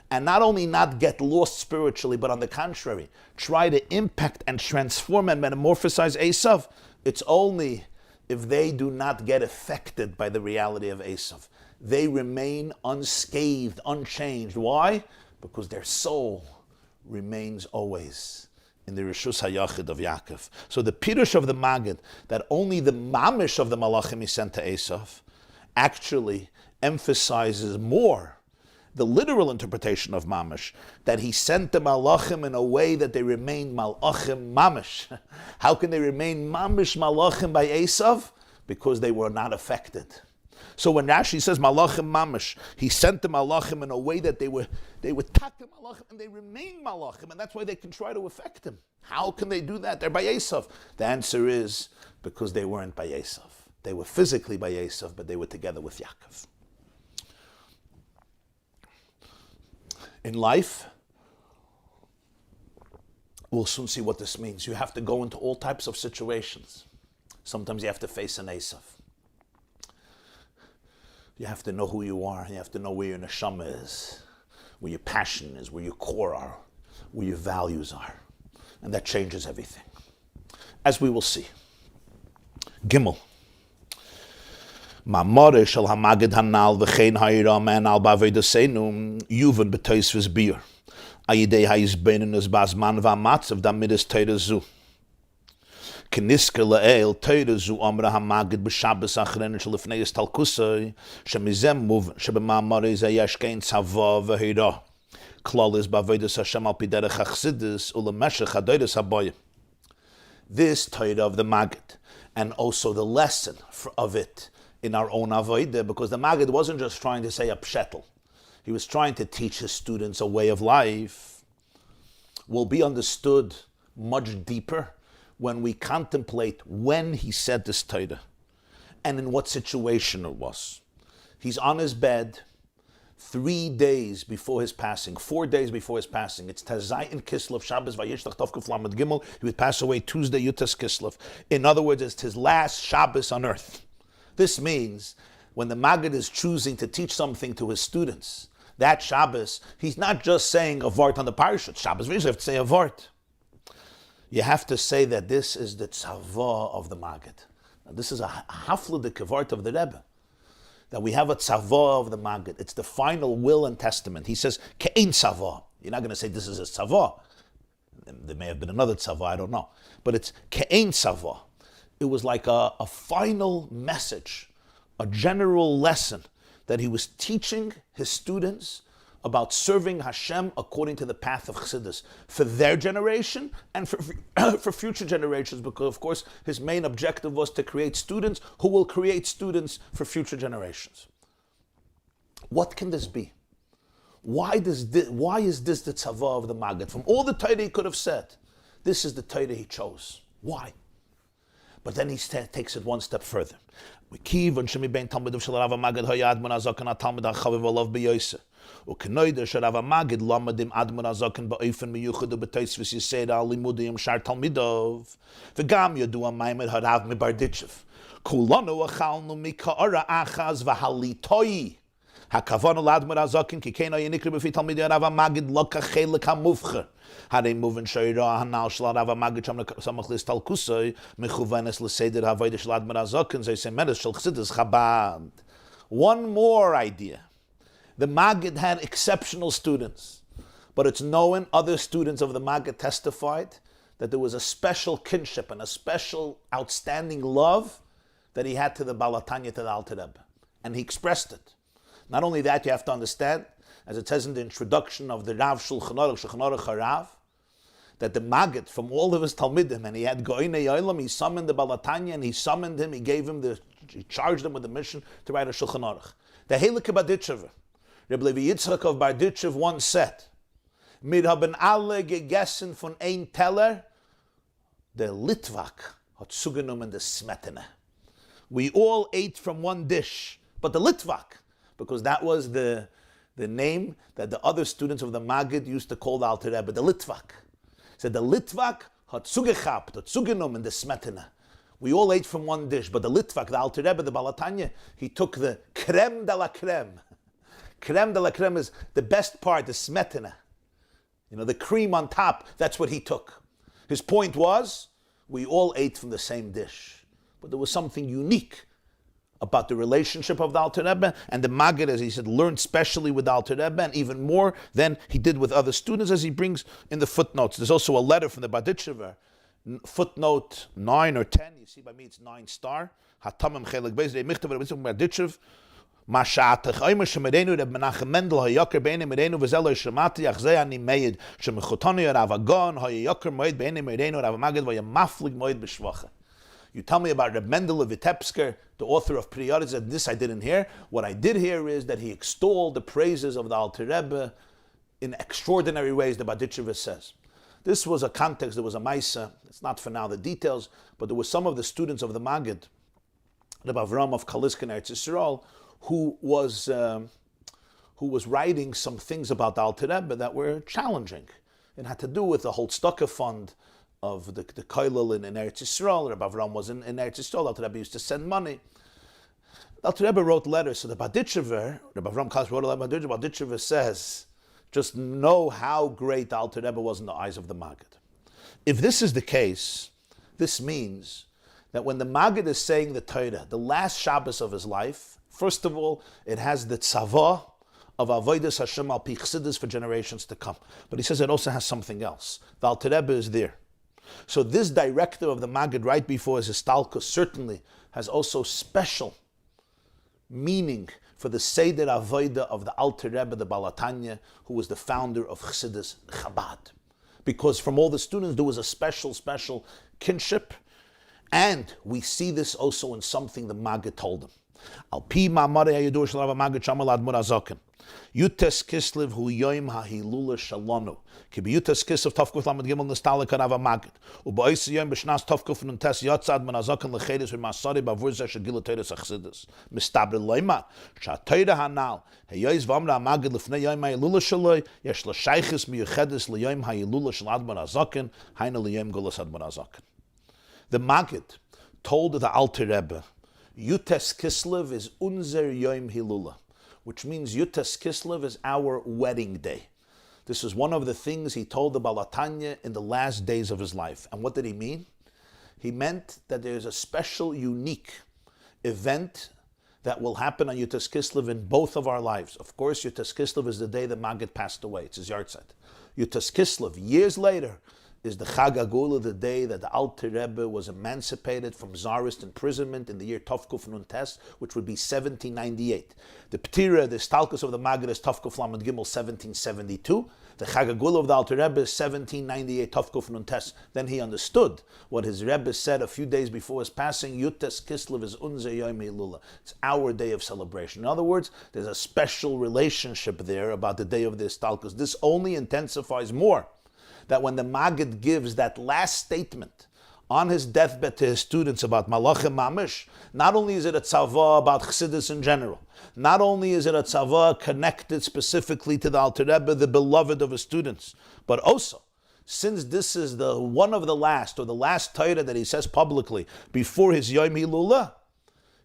and not only not get lost spiritually, but on the contrary, try to impact and transform and metamorphosize Esav, it's only if they do not get affected by the reality of Esav. They remain unscathed, unchanged. Why? Because their soul remains always in the Rishus HaYachid of Yaakov. So the Pirush of the Maggid, that only the Mamish of the Malachim he sent to Esav, actually emphasizes more the literal interpretation of Mamish, that he sent the Malachim in a way that they remain Malachim Mamish. How can they remain Mamish Malachim by Esav? Because they were not affected. So when Rashi says Malachim Mamish, he sent the Malachim in a way that they were Taka Malachim and they remain Malachim, and that's why they can try to affect him. How can they do that? They're by Esav. The answer is because they weren't by Esav. They were physically by Esav, but they were together with Yaakov. In life, we'll soon see what this means. You have to go into all types of situations. Sometimes you have to face an Esav. You have to know who you are. You have to know where your neshama is, where your passion is, where your core are, where your values are. And that changes everything. As we will see. Gimel. Ma'amore shel ha-Maggid hanal v'chein ha'ira me'anal ba'avedasenu yuvan b'tois v'zbir. Ayidei ha'yizbeninus ba'zman v'amatzav damiris Torah zu. Keniska la'el Torah zu amra ha-Maggid b'shabbos achren shel lefneis talkusai shemizem muven shebema'amore zayesh kein tzava v'hira. Klal is ba'avedas Hashem al pi derech ha'chsidus u'lemeshech ha'doros ha'boyim. This Torah of the Maggid, and also the lesson of it in our own avodah, because the Maggid wasn't just trying to say a pshetel. He was trying to teach his students a way of life, will be understood much deeper when we contemplate when he said this Torah and in what situation it was. He's on his bed. 3 days before his passing, 4 days before his passing. It's Tazayin Kislev, Shabbos, Vayishlach, Tovkuf Lamed Gimel. He would pass away Tuesday, Yutas Kislev. In other words, it's his last Shabbos on earth. This means when the Maggid is choosing to teach something to his students, that Shabbos, he's not just saying a vart on the parashut. Shabbos, you have to say a vart. You have to say that this is the tzavah of the Maggid. Now, this is a hafla de kavart of the Rebbe. That we have a tzavah of the Maggid. It's the final will and testament. He says, ke'ein tzavah. You're not going to say this is a tzavah. There may have been another tzavah, I don't know. But it's ke'ein tzavah. It was like a final message, a general lesson that he was teaching his students about serving Hashem according to the path of Chassidus for their generation and for future generations, because of course his main objective was to create students who will create students for future generations. What can this be? Why is this the tzavah of the Maggid? From all the Torah he could have said, this is the Torah he chose. Why? But then he takes it one step further. We kiv on shemi ben talmid of Rav Maggid hayad mon azaken at talmid chaviv olav beyose. Ukenoider shel Rav Maggid lamadim admon azaken ba'ofen miyuchad u'b'tois v'sised al limudim shar talmidov. V'gam yodu amaymed harav mibarditchev. Kulanu achalnu mika'ara achaz v'halitoi. Hakavon ladmon azaken ki keno yenikri b'fi talmidei Rav Maggid loka chelek hamufcher. Hadei moving shayra hanal shel Rav Maggid sham samach lis talkusoi mechuvenes l'seder havodah shel admon azaken zay semeres shel chassidus Chabad. One more idea. The Maggid had exceptional students, but it's known other students of the Maggid testified that there was a special kinship and a special outstanding love that he had to the Balatanya, to the Alter Rebbe. And he expressed it. Not only that, you have to understand, as it says in the introduction of the Rav Shulchan Aruch Harav, that the Maggid, from all of his Talmidim, and he had Goinei Yolam, he summoned the Balatanya, and he summoned him, he charged him with the mission to write a Shulchan Aruch. The Chelek Barditchev, Rabbi Levi Yitzchak of Barditchev once said, Mir haben alle gegessen von ein Teller, der Litvak hat zugenommen the Smetana. We all ate from one dish, but the Litvak, because that was the name that the other students of the Maggid used to call the Alter Rebbe, the Litvak. Said the Litvak hat zugechabt, hat zugenommen the Smetana. We all ate from one dish, but the Litvak, the Alter Rebbe, the Balatanya, he took the creme de la creme. Creme de la creme is the best part, the smetana. The cream on top, that's what he took. His point was, we all ate from the same dish. But there was something unique about the relationship of the Alter Rebbe, and the Maggid, as he said, learned specially with the Alter Rebbe, and even more than he did with other students, as he brings in the footnotes. There's also a letter from the Barditchever, footnote 9 or 10, you see by me it's 9 star, Hatamim Chelek Beis, Michtav Barditchev, Mashatach Aymer Shemerenu Reb Menachem Mendel Hayaker Beini Merenu V'Zelo Shemati Achzei Ani Meid Shemechotanu Rav Agon Hayaker Moed Beini Merenu Rav Maggid V'Yamaflig Moed B'Shvacha. You tell me about Reb Mendel of Vitebsker, the author of Priyaris, and this I didn't hear. What I did hear is that he extolled the praises of the Alter Rebbe in extraordinary ways, the Barditchever says. This was a context, there was a Maisa, it's not for now the details, but there were some of the students of the Maggid, Reb Avram of Kalisk in Eretz Yisrael, who was writing some things about the Alter Rebbe that were challenging. It had to do with the whole Tzedakah fund of the Koilel in Eretz Yisrael. Rabbi Avram was in Eretz Yisrael. Alter Rebbe used to send money. The Alter Rebbe wrote letters. So the Barditchever, Rabbi Avram Kalas wrote a letter. Barditchever says, just know how great the Alter Rebbe was in the eyes of the Maggid. If this is the case, this means that when the Maggid is saying the Torah, the last Shabbos of his life, first of all, it has the tzavah of avodas Hashem al pi chassidus for generations to come. But he says it also has something else. The Alter Rebbe is there. So this directive of the Maggid right before his histalkus certainly has also special meaning for the Seder Avodah of the Alter Rebbe, the Balatanya, who was the founder of Chassidus Chabad. Because from all the students there was a special kinship, and we see this also in something the Maggid told them. Al pi ma'amare hayadur shel Rav Maggid shamal admor hazoken. Yutes Kislev hu yoim ha'hilula shalonu. Ki b'yutes Kislev tofkuf lamed gimel nistalik Rav Maggid. U'ba'oisi yoim b'shnas tofkuf nuntes yotzad man hazoken l'chedes v'masari b'avur zeh shegila teres achsidus. Mistaber loima. Sha'teira hanal. Heyoiz v'amra Maggid l'fnei yoim ha'hilula shaloi. Yesh l'shaychis miyuchedes l'yoim ha'hilula shel admor hazoken. Haina l'yoim gulas admor hazoken. The Maggid told the Alter Rebbe, Yutes Kislev is unzer yoim hilula, which means Yutes Kislev is our wedding day. This is one of the things he told the Balatanya in the last days of his life. And what did he mean? He meant that there is a special, unique event that will happen on Yutes Kislev in both of our lives. Of course, Yutes Kislev is the day that Maggid passed away. It's his yahrzeit. Yutes Kislev, years later, is the Chag Agula, the day that the Alter Rebbe was emancipated from Tsarist imprisonment in the year Tovkuf Nun Tes, which would be 1798. The Ptira, the Stalkus of the Maggid is Tovkuf Lamed Gimel 1772. The Chag Agula of the Alter Rebbe is 1798 Tovkuf Nun Tes. Then he understood what his Rebbe said a few days before his passing, Yutes Kislev is Unze Yom Hilula. It's our day of celebration. In other words, there's a special relationship there about the day of the Stalkus. This only intensifies more that when the Maggid gives that last statement on his deathbed to his students about Malachim Mamish, not only is it a tzava about Chassidus in general, not only is it a tzava connected specifically to the Alter Rebbe, the beloved of his students, but also, since this is the one of the last, or the last Torah that he says publicly before his Yom Hilula,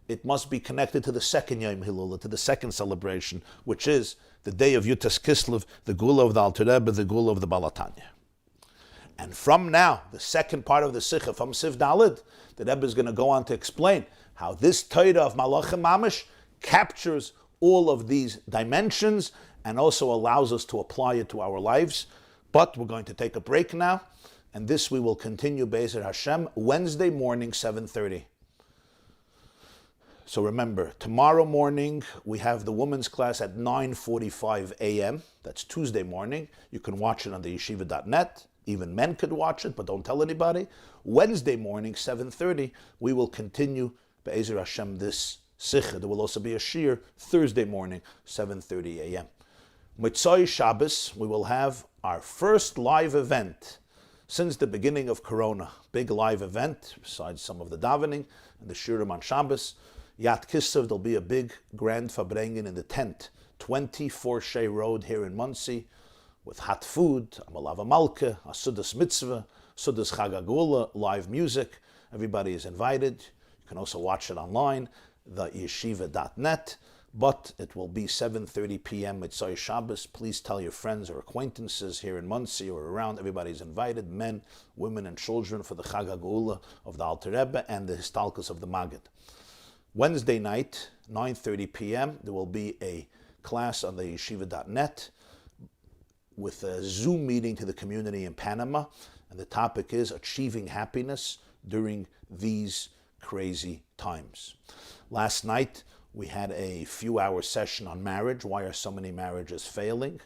it must be connected to the second Yom Hilula, to the second celebration, which is the day of Yutes Kislev, the Gula of the Alter Rebbe, the Gula of the Balatanya. And from now, the second part of the Sichos, from Siv Dalid, the Rebbe is going to go on to explain how this Torah of Malachim Mamish captures all of these dimensions and also allows us to apply it to our lives. But we're going to take a break now, and this we will continue Be'ezer Hashem, Wednesday morning, 7:30. So remember, tomorrow morning we have the women's class at 9:45 a.m. That's Tuesday morning. You can watch it on the yeshiva.net. Even men could watch it, but don't tell anybody. Wednesday morning, 7:30, we will continue Be'ezer Hashem this Sicha. There will also be a Shir Thursday morning, 7:30 a.m. Mitzvah Shabbos, we will have our first live event since the beginning of Corona. Big live event, besides some of the davening and the Shirim on Shabbos. Yat Kislev, there'll be a big grand Fabrengen in the tent, 24 Shea Road here in Monsey, with hot food, Amalava Malka, a Sudas Mitzvah, Sudas Chag Agula, live music. Everybody is invited. You can also watch it online, the yeshiva.net, but it will be 7:30 p.m. Mitzvah Shabbos. Please tell your friends or acquaintances here in Monsey or around. Everybody's invited, men, women, and children, for the Chag Agula of the Alter Rebbe and the Histalkus of the Maggid. Wednesday night, 9:30 p.m., there will be a class on the yeshiva.net with a Zoom meeting to the community in Panama, and the topic is achieving happiness during these crazy times. Last night, we had a few-hour session on marriage. Why are so many marriages failing?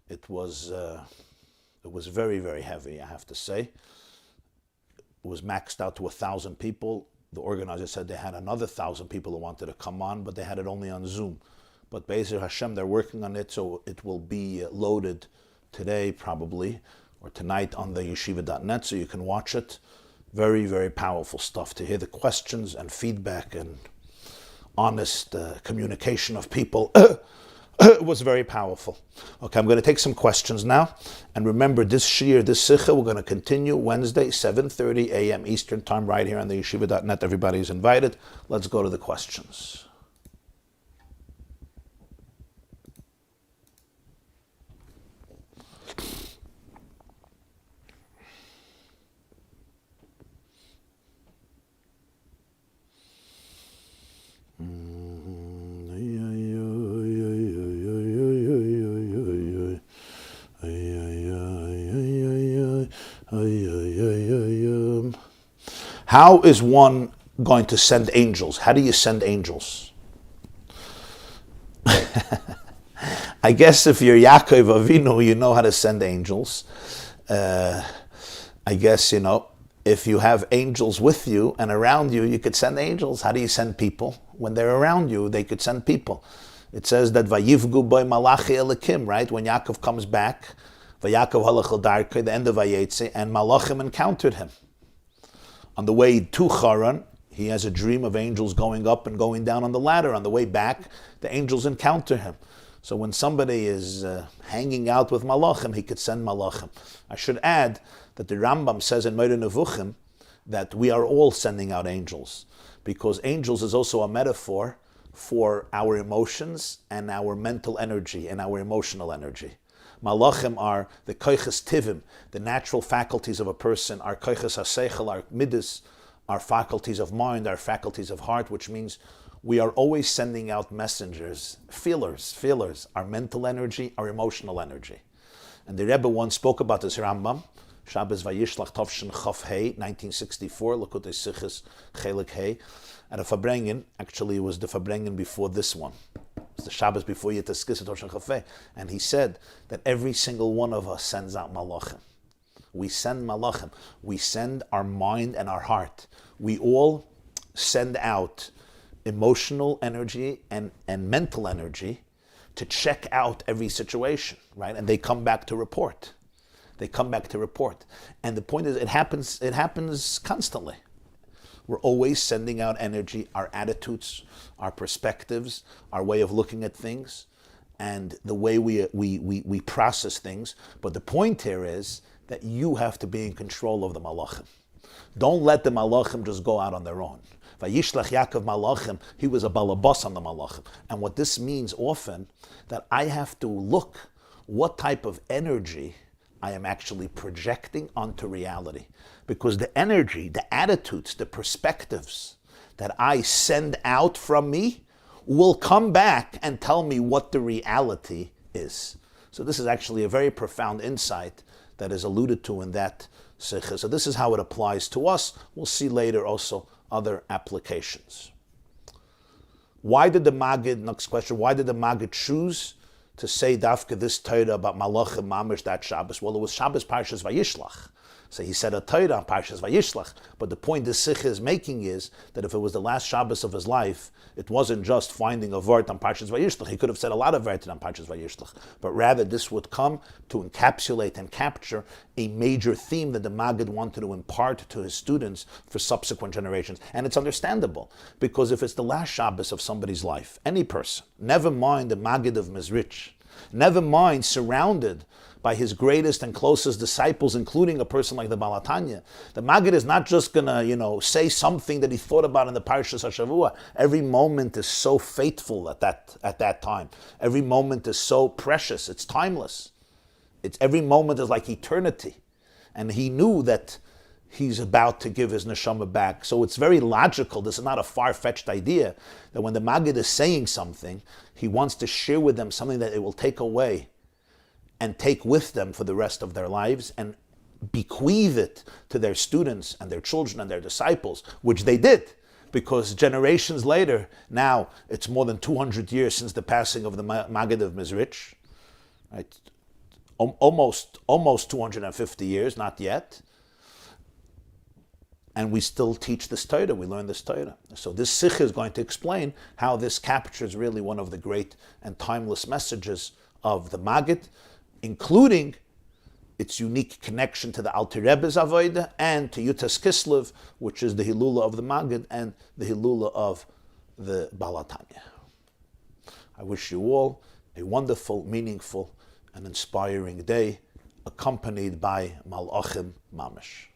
It was very, very heavy, I have to say. It was maxed out to 1,000 people. The organizer said they had another 1,000 people who wanted to come on, but they had it only on Zoom. But Be'ezer Hashem, they're working on it, so it will be loaded today probably, or tonight on the yeshiva.net, so you can watch it. Very, very powerful stuff to hear the questions and feedback and honest communication of people. It was very powerful. Okay, I'm going to take some questions now. And remember, this Shir, this Sicha, we're going to continue Wednesday, 7:30 a.m. Eastern Time, right here on the yeshiva.net. Everybody is invited. Let's go to the questions. How is one going to send angels? How do you send angels? I guess if you're Yaakov Avinu, you know how to send angels. I guess, if you have angels with you and around you, you could send angels. How do you send people? When they're around you, they could send people. It says that Vayivgu boy malachi elikim, right? When Yaakov comes back, Vayakov halachal darkei, the end of Vayetze, and malachim encountered him. On the way to Charan, he has a dream of angels going up and going down on the ladder. On the way back, the angels encounter him. So when somebody is hanging out with malachim, he could send malachim. I should add that the Rambam says in Moreh Nevuchim that we are all sending out angels, because angels is also a metaphor for our emotions and our mental energy and our emotional energy. Malachim are the koiches tivim, the natural faculties of a person, our koiches haseichel, our midas, our faculties of mind, our faculties of heart, which means we are always sending out messengers, feelers, our mental energy, our emotional energy. And the Rebbe once spoke about this Rambam, Shabbos Vayishlach Tovshin Chaf Hei, 1964, Likkutei Sichos, Chelek Hei, at a Fabrengen. Actually, it was the Fabrengen before this one. It was the Shabbos before Yetaskis Tovshin Chaf Hei. And he said that every single one of us sends out malachim. We send malachim. We send our mind and our heart. We all send out emotional energy and mental energy to check out every situation, right? And they come back to report. And the point is, it happens constantly. We're always sending out energy, our attitudes, our perspectives, our way of looking at things, and the way we process things. But the point here is that you have to be in control of the malachim. Don't let the malachim just go out on their own. Vayishlach Yaakov malachim, he was a balabas on the malachim. And what this means often, that I have to look what type of energy I am actually projecting onto reality. Because the energy, the attitudes, the perspectives that I send out from me will come back and tell me what the reality is. So this is actually a very profound insight that is alluded to in that Sichos. So this is how it applies to us. We'll see later also other applications. Why did the Maggid, next question, why did the Maggid choose to say dafka this Torah about malachim mamish that Shabbos? Well, it was Shabbos Parshas Vayishlach. So he said a Torah on Parshas Vayishlach. But the point this Sichos is making is that if it was the last Shabbos of his life, it wasn't just finding a vart on Parshas Vayishlach. He could have said a lot of vart on Parshas Vayishlach. But rather this would come to encapsulate and capture a major theme that the Maggid wanted to impart to his students for subsequent generations. And it's understandable, because if it's the last Shabbos of somebody's life, any person, never mind the Maggid of Mezrich, never mind surrounded by his greatest and closest disciples, including a person like the Baal HaTanya. The Maggid is not just going to, say something that he thought about in the Parshas HaShavua. Every moment is so faithful at that time. Every moment is so precious. It's timeless. Every moment is like eternity. And he knew that he's about to give his neshama back. So it's very logical. This is not a far-fetched idea that when the Maggid is saying something, he wants to share with them something that it will take away and take with them for the rest of their lives and bequeath it to their students and their children and their disciples, which they did, because generations later, now it's more than 200 years since the passing of the Maggid of Mezrich, right? Almost 250 years, not yet. And we still teach this Torah, we learn this Torah. So this Sichos is going to explain how this captures really one of the great and timeless messages of the Maggid, including its unique connection to the Alter Rebbe's Avodah and to Yutas Kislev, which is the Hilula of the Maggid and the Hilula of the Baal HaTanya. I wish you all a wonderful, meaningful, and inspiring day, accompanied by Malachim Mamish.